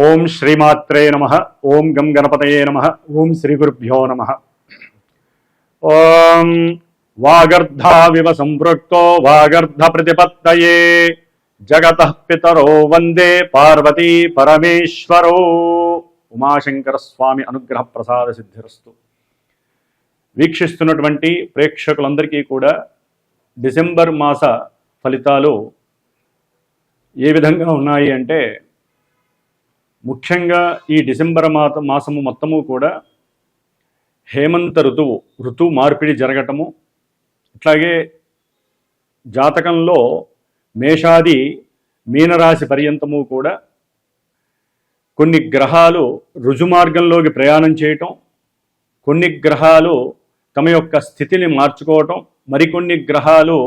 ఓం శ్రీమాత్రే నమః. ఓం గం గణపతయే నమః. ఓం శ్రీ గురుభ్యో నమః. ఓం వాగర్ధావివ సంపృక్తో వాగర్ధ ప్రతిపత్తయే జగతః పితరో వందే పార్వతీ పరమేశ్వరో. ఉమాశంకర స్వామి అనుగ్రహ ప్రసాద సిద్ధిరస్తు. వీక్షిస్తున్నటువంటి ప్రేక్షకులందరికీ కూడా డిసెంబర్ మాస ఫలితాలు ఏ విధంగా ఉన్నాయి అంటే, ముఖ్యంగా ఈ డిసెంబర్ మాసము మొత్తము కూడా హేమంత ఋతువు మార్పిడి జరగటము, అట్లాగే జాతకంలో మేషాది మీనరాశి పర్యంతము కూడా కొన్ని గ్రహాలు రుజుమార్గంలోకి ప్రయాణం చేయటం, కొన్ని గ్రహాలు తమ యొక్క స్థితిని మార్చుకోవటం, మరికొన్ని గ్రహాలు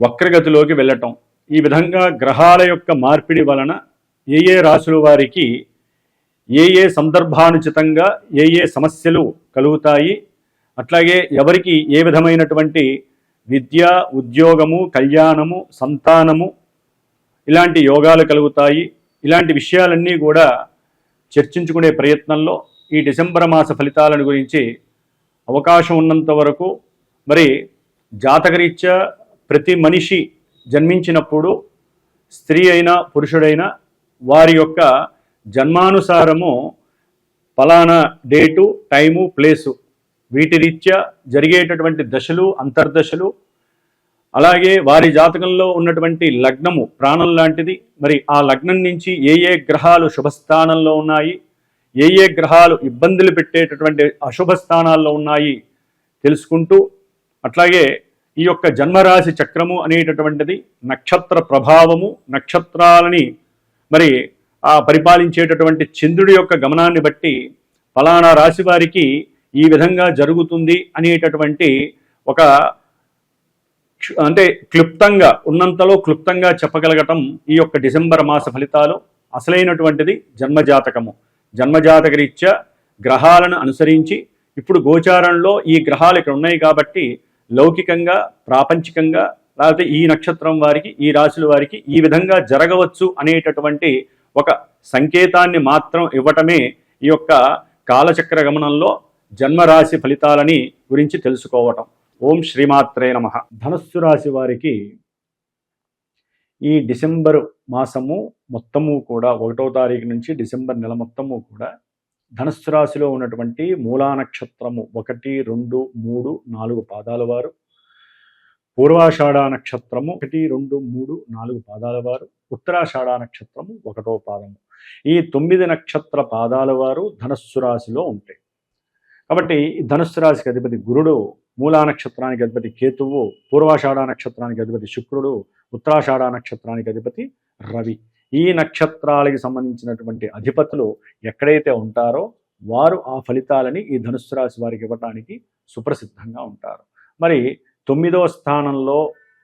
వక్రగతిలోకి వెళ్ళటం. ఈ విధంగా గ్రహాల యొక్క మార్పిడి వలన ఏ ఏ రాశుల వారికి ఏ ఏ సందర్భానుచితంగా ఏ ఏ సమస్యలు కలుగుతాయి, అట్లాగే ఎవరికి ఏ విధమైనటువంటి విద్య, ఉద్యోగము, కళ్యాణము, సంతానము ఇలాంటి యోగాలు కలుగుతాయి, ఇలాంటి విషయాలన్నీ కూడా చర్చించుకునే ప్రయత్నంలో ఈ డిసెంబర్ మాస ఫలితాలను గురించి అవకాశం ఉన్నంత వరకు మరి జాతకరీత్యా ప్రతి మనిషి జన్మించినప్పుడు స్త్రీ అయినా పురుషుడైనా వారి యొక్క జన్మానుసారము ఫలానా డేటు, టైము, ప్లేసు వీటి రీత్యా జరిగేటటువంటి దశలు, అంతర్దశలు, అలాగే వారి జాతకంలో ఉన్నటువంటి లగ్నము ప్రాణం లాంటిది. మరి ఆ లగ్నం నుంచి ఏ ఏ గ్రహాలు శుభస్థానంలో ఉన్నాయి, ఏ ఏ గ్రహాలు ఇబ్బందులు పెట్టేటటువంటి అశుభ స్థానాల్లో ఉన్నాయి తెలుసుకుంటూ, అట్లాగే ఈ యొక్క జన్మరాశి చక్రము అనేటటువంటిది నక్షత్ర ప్రభావము, నక్షత్రాలని మరి ఆ పరిపాలించేటటువంటి చంద్రుడి యొక్క గమనాన్ని బట్టి ఫలానా రాశి వారికి ఈ విధంగా జరుగుతుంది అనేటటువంటి ఒక క్లుప్తంగా ఉన్నంతలో క్లుప్తంగా చెప్పగలగటం ఈ యొక్క డిసెంబర్ మాస ఫలితాలు. అసలైనటువంటిది జన్మజాతకము. జన్మజాతక రీత్యా గ్రహాలను అనుసరించి ఇప్పుడు గోచారంలో ఈ గ్రహాలు ఇక్కడ ఉన్నాయి కాబట్టి లౌకికంగా, ప్రాపంచికంగా, లేకపోతే ఈ నక్షత్రం వారికి, ఈ రాశుల వారికి ఈ విధంగా జరగవచ్చు అనేటటువంటి ఒక సంకేతాన్ని మాత్రం ఇవ్వటమే ఈ యొక్క కాలచక్ర గమనంలో జన్మరాశి ఫలితాలని గురించి తెలుసుకోవటం. ఓం శ్రీమాత్రే నమః. ధనస్సు రాశి వారికి ఈ డిసెంబర్ మాసము మొత్తము కూడా 1వ తారీఖు నుంచి డిసెంబర్ నెల మొత్తము కూడా ధనస్సు రాశిలో ఉన్నటువంటి మూలా నక్షత్రము 1, 2, 3, 4 పాదాల వారు, పూర్వాషాఢ నక్షత్రము 1, 2, 3, 4 పాదాల వారు, ఉత్తరాషాఢ నక్షత్రము 1వ పాదము. ఈ 9 నక్షత్ర పాదాల వారు ధనస్సు రాశిలో ఉంటాయి. కాబట్టి ధనస్సు రాశికి అధిపతి గురుడు, మూలా నక్షత్రానికి అధిపతి కేతువు, పూర్వాషాఢ నక్షత్రానికి అధిపతి శుక్రుడు, ఉత్తరాషాఢ నక్షత్రానికి అధిపతి రవి. ఈ నక్షత్రాలకి సంబంధించినటువంటి అధిపతులు ఎక్కడైతే ఉంటారో వారు ఆ ఫలితాలని ఈ ధనుస్సు రాశి వారికి ఇవ్వటానికి సుప్రసిద్ధంగా ఉంటారు. మరి 9వ స్థానంలో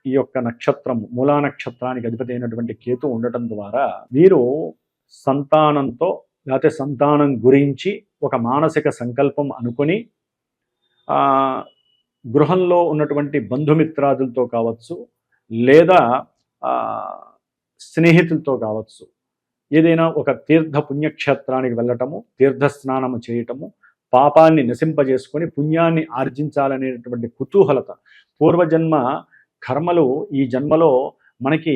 ఈ యొక్క నక్షత్రము మూలా నక్షత్రానికి అధిపతి అయినటువంటి కేతు ఉండటం ద్వారా వీరు సంతానంతో, లేకపోతే సంతానం గురించి ఒక మానసిక సంకల్పం అనుకొని గృహంలో ఉన్నటువంటి బంధుమిత్రాదులతో కావచ్చు, లేదా స్నేహితులతో కావచ్చు, ఏదైనా ఒక తీర్థ పుణ్యక్షేత్రానికి వెళ్ళటము, తీర్థస్నానము చేయటము, పాపాన్ని నశింపజేసుకొని పుణ్యాన్ని ఆర్జించాలనేటువంటి కుతూహలత, పూర్వజన్మ కర్మలు ఈ జన్మలో మనకి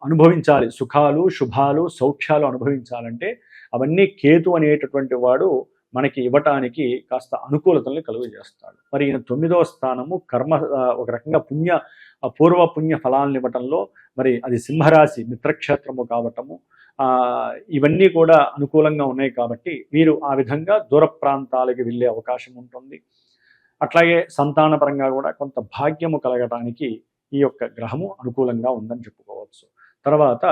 అనుభవించాలి, సుఖాలు, శుభాలు, సౌఖ్యాలు అనుభవించాలంటే అవన్నీ కేతు అనేటటువంటి వాడు మనకి ఇవ్వటానికి కాస్త అనుకూలతల్ని కలుగజేస్తాడు. మరి ఈయన 9వ స్థానము కర్మ, ఒక రకంగా పూర్వ పుణ్య ఫలాలను ఇవ్వటంలో మరి అది సింహరాశి మిత్రక్షేత్రము కావటము, ఇవన్నీ కూడా అనుకూలంగా ఉన్నాయి కాబట్టి వీరు ఆ విధంగా దూర ప్రాంతాలకి వెళ్ళే అవకాశం ఉంటుంది. అట్లాగే సంతానపరంగా కూడా కొంత భాగ్యము కలగటానికి ఈ యొక్క గ్రహము అనుకూలంగా ఉందని చెప్పుకోవచ్చు. తర్వాత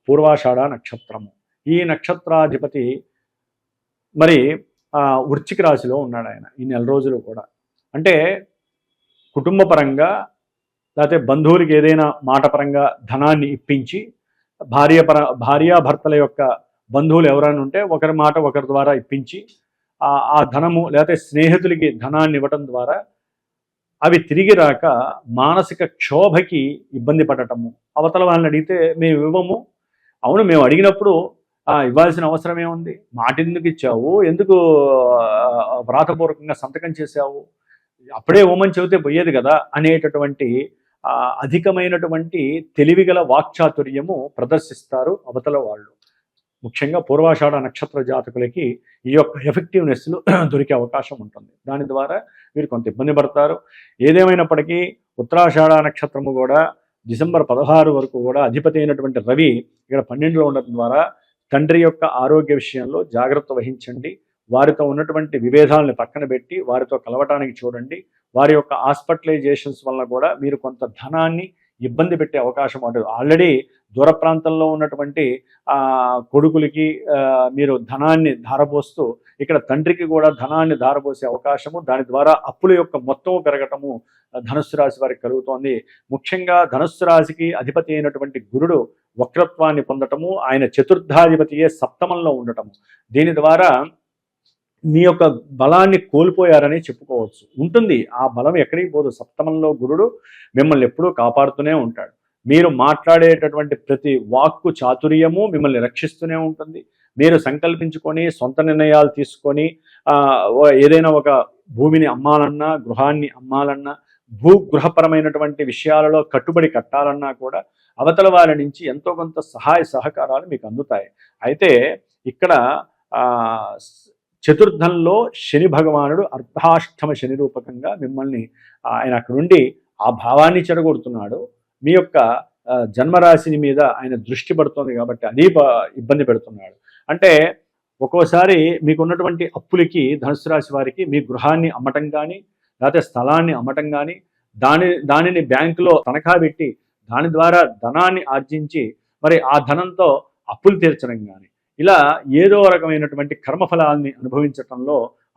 పూర్వాషాఢ నక్షత్రము, ఈ నక్షత్రాధిపతి మరి వృశ్చిక రాశిలో ఉన్నాడు ఆయన ఈ నెల రోజులు కూడా. అంటే కుటుంబపరంగా, లేకపోతే బంధువులకి ఏదైనా మాటపరంగా ధనాన్ని ఇప్పించి, భార్యాభర్తల యొక్క బంధువులు ఎవరైనా ఉంటే ఒకరి మాట ఒకరి ద్వారా ఇప్పించి ఆ ధనము, లేకపోతే స్నేహితులకి ధనాన్ని ఇవ్వటం ద్వారా అవి తిరిగి రాక మానసిక క్షోభకి ఇబ్బంది పడటము. అవతల వాళ్ళని అడిగితే మేము ఇవ్వము, అవును మేము అడిగినప్పుడు ఇవ్వాల్సిన అవసరం ఏముంది? మాట ఎందుకు ఇచ్చావు? ఎందుకు వ్రాతపూర్వకంగా సంతకం చేశావు? అప్పుడే ఓమని చెబితే పోయేది కదా అనేటటువంటి అధికమైనటువంటి తెలివిగల వాక్చాతుర్యము ప్రదర్శిస్తారు అవతల వాళ్ళు. ముఖ్యంగా పూర్వాషాఢ నక్షత్ర జాతకులకి ఈ యొక్క ఎఫెక్టివ్నెస్లు దొరికే అవకాశం ఉంటుంది. దాని ద్వారా వీరు కొంత ఇబ్బంది పడతారు. ఏదేమైనప్పటికీ ఉత్తరాషాఢ నక్షత్రము కూడా డిసెంబర్ 16 వరకు కూడా అధిపతి అయినటువంటి రవి ఇక్కడ 12లో ఉండటం ద్వారా తండ్రి యొక్క ఆరోగ్య విషయంలో జాగ్రత్త వహించండి. వారితో ఉన్నటువంటి విభేదాలను పక్కన పెట్టి వారితో కలవటానికి చూడండి. వారి యొక్క హాస్పిటలైజేషన్స్ వలన కూడా మీరు కొంత ధనాన్ని ఇబ్బంది పెట్టే అవకాశం ఉంటుంది. ఆల్రెడీ దూర ప్రాంతంలో ఉన్నటువంటి కొడుకులకి మీరు ధనాన్ని ధారపోస్తూ ఇక్కడ తండ్రికి కూడా ధనాన్ని ధారపోసే అవకాశము, దాని ద్వారా అప్పుల యొక్క మొత్తం పెరగటము ధనుస్సు రాశి వారికి కలుగుతోంది. ముఖ్యంగా ధనుస్సు రాశికి అధిపతి అయినటువంటి గురుడు వక్రత్వాన్ని పొందటము, ఆయన చతుర్థాధిపతియే సప్తమంలో ఉండటము, దీని ద్వారా మీ యొక్క బలాన్ని కోల్పోయారని చెప్పుకోవచ్చు. ఉంటుంది ఆ బలం ఎక్కడికి పోదు. సప్తమంలో గురుడు మిమ్మల్ని ఎప్పుడూ కాపాడుతూనే ఉంటాడు. మీరు మాట్లాడేటటువంటి ప్రతి వాక్కు చాతుర్యము మిమ్మల్ని రక్షిస్తూనే ఉంటుంది. మీరు సంకల్పించుకొని సొంత నిర్ణయాలు తీసుకొని ఏదైనా ఒక భూమిని అమ్మాలన్నా, గృహాన్ని అమ్మాలన్నా, భూగృహపరమైనటువంటి విషయాలలో కట్టుబడి కట్టాలన్నా కూడా అవతల వారి నుంచి ఎంతో కొంత సహాయ సహకారాలు మీకు అందుతాయి. అయితే ఇక్కడ చతుర్థంలో శని భగవానుడు అర్ధాష్టమ శని రూపకంగా మిమ్మల్ని ఆయన అక్కడ నుండి ఆ భావాన్ని చెడగొడుతున్నాడు. మీ యొక్క జన్మరాశిని మీద ఆయన దృష్టి పడుతుంది కాబట్టి అది ఇబ్బంది పెడుతున్నాడు. అంటే ఒక్కోసారి మీకున్నటువంటి అప్పులకి ధనుసు రాశి వారికి మీ గృహాన్ని అమ్మటం కానీ, లేకపోతే స్థలాన్ని అమ్మటం కానీ, దానిని బ్యాంకులో తనఖా పెట్టి దాని ద్వారా ధనాన్ని ఆర్జించి మరి ఆ ధనంతో అప్పులు తీర్చడం కానీ, ఇలా ఏదో రకమైనటువంటి కర్మఫలాల్ని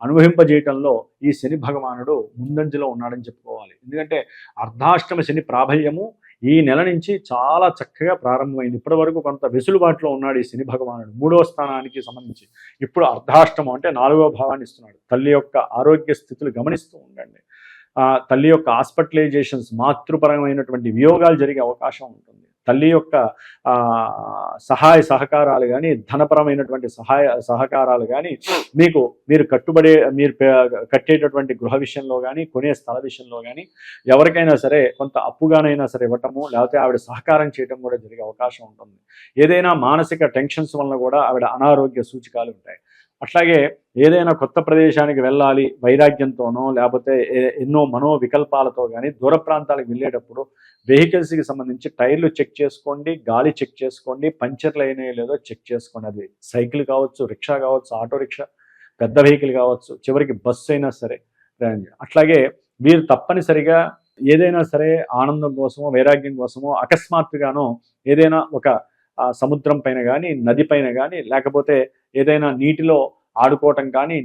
అనుభవింపజేయటంలో ఈ శని భగవానుడు ముందంజలో ఉన్నాడని చెప్పుకోవాలి. ఎందుకంటే అర్ధాష్టమ శని ప్రాబల్యము ఈ నెల నుంచి చాలా చక్కగా ప్రారంభమైంది. ఇప్పటి వరకు కొంత వెసులుబాటులో ఉన్నాడు ఈ శని భగవానుడు. 3వ స్థానానికి సంబంధించి ఇప్పుడు అర్ధాష్టమం అంటే 4వ భావాన్ని ఇస్తున్నాడు. తల్లి యొక్క ఆరోగ్య స్థితులు గమనిస్తూ ఉండండి. తల్లి యొక్క హాస్పిటలైజేషన్స్, మాతృపరమైనటువంటి వియోగాలు జరిగే అవకాశం ఉంటుంది. తల్లి యొక్క సహాయ సహకారాలు కానీ, ధనపరమైనటువంటి సహకారాలు కానీ, మీరు కట్టేటటువంటి గృహ విషయంలో కానీ, కొనే స్థల విషయంలో కానీ ఎవరికైనా సరే కొంత అప్పుగానైనా సరే ఇవ్వటము, లేకపోతే ఆవిడ సహకారం చేయటం కూడా జరిగే అవకాశం ఉంటుంది. ఏదైనా మానసిక టెన్షన్స్ వలన కూడా ఆవిడ అనారోగ్య సూచికలు ఉంటాయి. అట్లాగే ఏదైనా కొత్త ప్రదేశానికి వెళ్ళాలి వైరాగ్యంతోనో, లేకపోతే ఎన్నో మనోవికల్పాలతో కానీ దూర ప్రాంతాలకు వెళ్ళేటప్పుడు వెహికల్స్కి సంబంధించి టైర్లు చెక్ చేసుకోండి, గాలి చెక్ చేసుకోండి, పంచర్లు అయినాయో లేదో చెక్ చేసుకోండి. అది సైకిల్ కావచ్చు, రిక్షా కావచ్చు, ఆటో రిక్షా, పెద్ద వెహికల్ కావచ్చు, చివరికి బస్సు అయినా సరే. అట్లాగే మీరు తప్పనిసరిగా ఏదైనా సరే ఆనందం కోసమో, వైరాగ్యం కోసమో అకస్మాత్తుగానో ఏదైనా ఒక సముద్రం పైన కానీ, నది పైన కానీ, లేకపోతే ఏదైనా నీటిలో ఆడుకోవటం కానీ,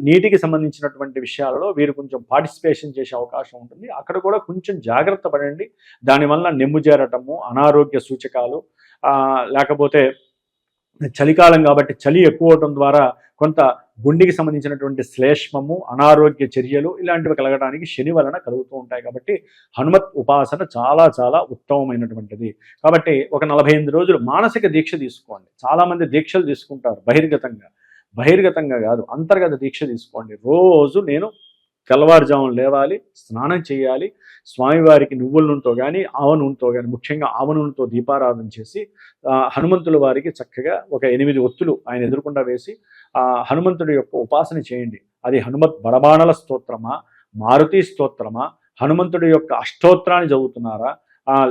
నీటికి సంబంధించినటువంటి విషయాలలో వీరు కొంచెం పార్టిసిపేషన్ చేసే అవకాశం ఉంటుంది. అక్కడ కూడా కొంచెం జాగ్రత్త పడండి. దానివల్ల నెమ్ము చేరటము, అనారోగ్య సూచకాలు, లేకపోతే చలికాలం కాబట్టి చలి ఎక్కువ అవటం ద్వారా కొంత గుండెకి సంబంధించినటువంటి శ్లేష్మము, అనారోగ్య చర్యలు ఇలాంటివి కలగడానికి శని వలన కలుగుతూ ఉంటాయి. కాబట్టి హనుమత్ ఉపాసన చాలా చాలా ఉత్తమమైనటువంటిది. కాబట్టి ఒక 48 రోజులు మానసిక దీక్ష తీసుకోండి. చాలామంది దీక్షలు తీసుకుంటారు బహిర్గతంగా కాదు, అంతర్గత దీక్ష తీసుకోండి. రోజు నేను తెల్లవారుజామున లేవాలి, స్నానం చేయాలి, స్వామివారికి నువ్వుల నూనెతో కానీ, ఆవ నూనెతో కానీ, ముఖ్యంగా ఆవ నూనెతో దీపారాధన చేసి హనుమంతుల వారికి చక్కగా ఒక 8 ఒత్తులు ఆయన ఎదురుకుండా వేసి హనుమంతుడి యొక్క ఉపాసన చేయండి. అది హనుమత్ బడబాణల స్తోత్రమా, మారుతి స్తోత్రమా, హనుమంతుడి యొక్క అష్టోత్రాన్ని చదువుతున్నారా,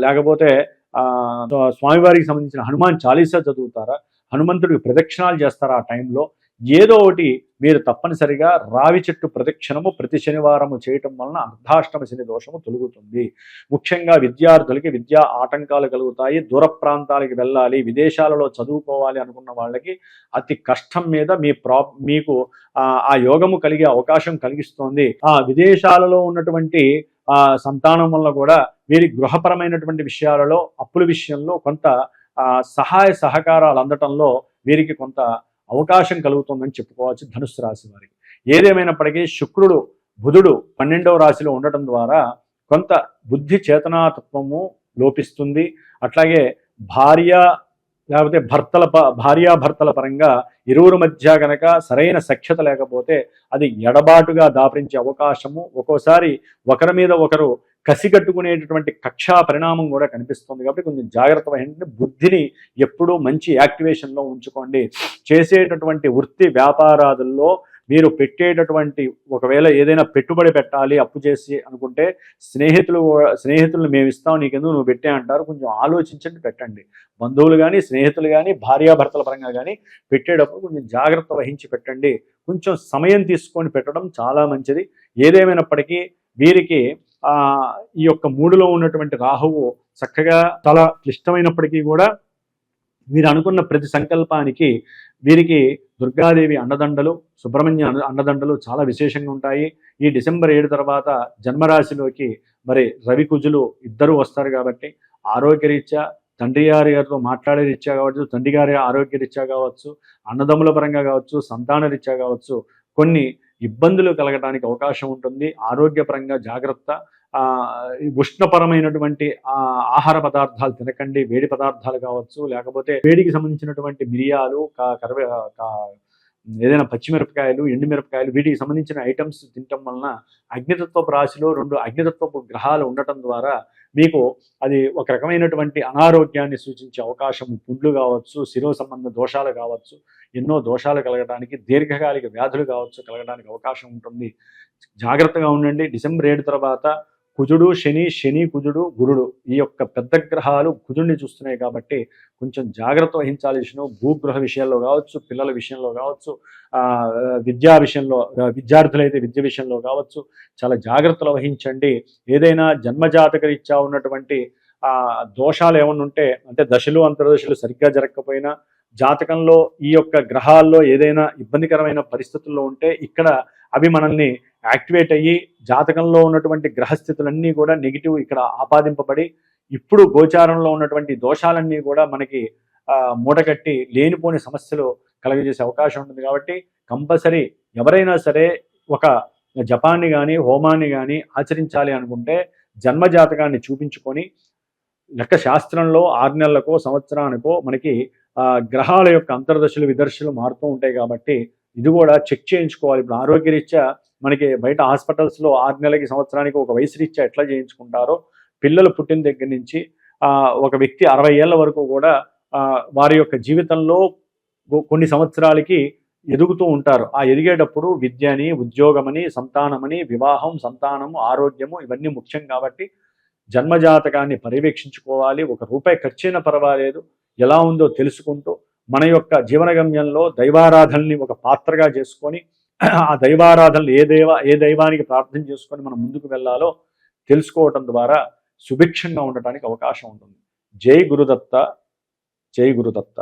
లేకపోతే స్వామివారికి సంబంధించిన హనుమాన్ చాలీసా చదువుతారా, హనుమంతుడికి ప్రదక్షిణాలు చేస్తారా, ఆ టైంలో ఏదో ఒకటి మీరు తప్పనిసరిగా రావి చెట్టు ప్రదక్షిణము ప్రతి శనివారము చేయటం వలన అర్ధాష్టమ శని దోషము తొలుగుతుంది. ముఖ్యంగా విద్యార్థులకి విద్యా ఆటంకాలు కలుగుతాయి. దూర ప్రాంతాలకు వెళ్ళాలి, విదేశాలలో చదువుకోవాలి అనుకున్న వాళ్ళకి అతి కష్టం మీద మీకు ఆ యోగము కలిగే అవకాశం కలిగిస్తోంది. ఆ విదేశాలలో ఉన్నటువంటి సంతానం వల్ల కూడా వీరి గృహపరమైనటువంటి విషయాలలో, అప్పుల విషయంలో కొంత సహాయ సహకారాలు అందటంలో వీరికి కొంత అవకాశం కలుగుతుందని చెప్పుకోవచ్చు ధనుస్సు రాశి వారికి. ఏదేమైనప్పటికీ శుక్రుడు, బుధుడు 12వ రాశిలో ఉండటం ద్వారా కొంత బుద్ధి చేతనాతత్వము లోపిస్తుంది. అట్లాగే భార్య లేకపోతే భార్యాభర్తల పరంగా ఇరువురు మధ్య గనక సరైన సఖ్యత లేకపోతే అది ఎడబాటుగా దాపరించే అవకాశము, ఒక్కోసారి ఒకరి మీద ఒకరు కసిగట్టుకునేటటువంటి కక్షా పరిణామం కూడా కనిపిస్తుంది. కాబట్టి కొంచెం జాగ్రత్త వహించండి. బుద్ధిని ఎప్పుడూ మంచి యాక్టివేషన్లో ఉంచుకోండి. చేసేటటువంటి వృత్తి వ్యాపారాదుల్లో మీరు పెట్టేటటువంటి ఒకవేళ ఏదైనా పెట్టుబడి పెట్టాలి అప్పు చేసి అనుకుంటే స్నేహితులు మేము ఇస్తాం నీకెందుకు నువ్వు పెట్టే అంటారు. కొంచెం ఆలోచించండి పెట్టండి. బంధువులు కానీ స్నేహితులు కానీ భార్యాభర్తల పరంగా కానీ పెట్టేటప్పుడు కొంచెం జాగ్రత్త వహించి పెట్టండి. కొంచెం సమయం తీసుకొని పెట్టడం చాలా మంచిది. ఏదేమైనప్పటికీ వీరికి ఈ యొక్క మూడులో ఉన్నటువంటి రాహువు చక్కగా చాలా క్లిష్టమైనప్పటికీ కూడా వీరు అనుకున్న ప్రతి సంకల్పానికి వీరికి దుర్గాదేవి అండదండలు, సుబ్రహ్మణ్య అండదండలు చాలా విశేషంగా ఉంటాయి. ఈ డిసెంబర్ 7 తర్వాత జన్మరాశిలోకి మరి రవి కుజులు ఇద్దరు వస్తారు కాబట్టి ఆరోగ్యరీత్యా తండ్రి గారితో మాట్లాడే రీత్యా కావచ్చు, తండ్రి గారి ఆరోగ్య రీత్యా కావచ్చు, అన్నదమ్ముల పరంగా కావచ్చు, సంతాన రీత్యా కావచ్చు కొన్ని ఇబ్బందులు కలగడానికి అవకాశం ఉంటుంది. ఆరోగ్యపరంగా జాగ్రత్త. ఉష్ణపరమైనటువంటి ఆహార పదార్థాలు తినకండి. వేడి పదార్థాలు కావచ్చు, లేకపోతే వేడికి సంబంధించినటువంటి మిరియాలు, ఏదైనా పచ్చిమిరపకాయలు, ఎండుమిరపకాయలు వీటికి సంబంధించిన ఐటమ్స్ తినటం వలన అగ్నితత్వపు రాశిలో 2 అగ్నితత్వపు గ్రహాలు ఉండటం ద్వారా మీకు అది ఒక రకమైనటువంటి అనారోగ్యాన్ని సూచించే అవకాశం, పుండ్లు కావచ్చు, శిరో సంబంధ దోషాలు కావచ్చు, ఎన్నో దోషాలు కలగడానికి, దీర్ఘకాలిక వ్యాధులు కావచ్చు కలగడానికి అవకాశం ఉంటుంది. జాగ్రత్తగా ఉండండి. డిసెంబర్ 7 తర్వాత కుజుడు శని కుజుడు గురుడు ఈ యొక్క పెద్ద గ్రహాలు కుజుడిని చూస్తున్నాయి కాబట్టి కొంచెం జాగ్రత్త వహించాలి. భూగృహ విషయంలో కావచ్చు, పిల్లల విషయంలో కావచ్చు, విద్యా విషయంలో విద్యార్థులైతే విద్య విషయంలో కావచ్చు చాలా జాగ్రత్తలు వహించండి. ఏదైనా జన్మజాతక రీత్యా ఉన్నటువంటి దోషాలు ఏమన్నా ఉంటే, అంటే దశలు అంతర్దశలు సరిగ్గా జరగకపోయినా జాతకంలో ఈ యొక్క గ్రహాల్లో ఏదైనా ఇబ్బందికరమైన పరిస్థితుల్లో ఉంటే ఇక్కడ అవి మనల్ని యాక్టివేట్ అయ్యి జాతకంలో ఉన్నటువంటి గ్రహస్థితులన్నీ కూడా నెగిటివ్ ఇక్కడ ఆపాదింపబడి ఇప్పుడు గోచారంలో ఉన్నటువంటి దోషాలన్నీ కూడా మనకి మూటగట్టి లేనిపోని సమస్యలు కలగజేసే అవకాశం ఉంటుంది. కాబట్టి కంపల్సరీ ఎవరైనా సరే ఒక జపాన్ని కానీ హోమాన్ని కానీ ఆచరించాలి అనుకుంటే జన్మజాతకాన్ని చూపించుకొని లెక్క శాస్త్రంలో 6 నెలలకో సంవత్సరానికో మనకి గ్రహాల యొక్క అంతర్దశలు విదర్శలు మారుతూ ఉంటాయి కాబట్టి ఇది కూడా చెక్ చేయించుకోవాలి. ఇప్పుడు ఆరోగ్యరీత్యా మనకి బయట హాస్పిటల్స్లో 6 నెలలకి సంవత్సరానికి ఒక వయసు రీత్యా ఎట్లా చేయించుకుంటారో పిల్లలు పుట్టిన దగ్గర నుంచి ఒక వ్యక్తి 60 ఏళ్ల వరకు కూడా వారి యొక్క జీవితంలో కొన్ని సంవత్సరాలకి ఎదుగుతూ ఉంటారు. ఆ ఎదిగేటప్పుడు విద్యని, ఉద్యోగమని, సంతానమని, వివాహం, సంతానము, ఆరోగ్యము ఇవన్నీ ముఖ్యం కాబట్టి జన్మజాతకాన్ని పర్యవేక్షించుకోవాలి. ₹1 ఖర్చైనా పర్వాలేదు, ఎలా ఉందో తెలుసుకుంటూ మన యొక్క జీవన గమ్యంలో దైవారాధనని ఒక పాత్రగా చేసుకొని ఆ దైవారాధనలు ఏ దైవానికి ప్రార్థన చేసుకొని మనం ముందుకు వెళ్ళాలో తెలుసుకోవటం ద్వారా సుభిక్షంగా ఉండటానికి అవకాశం ఉంటుంది. జై గురుదత్త, జై గురుదత్త.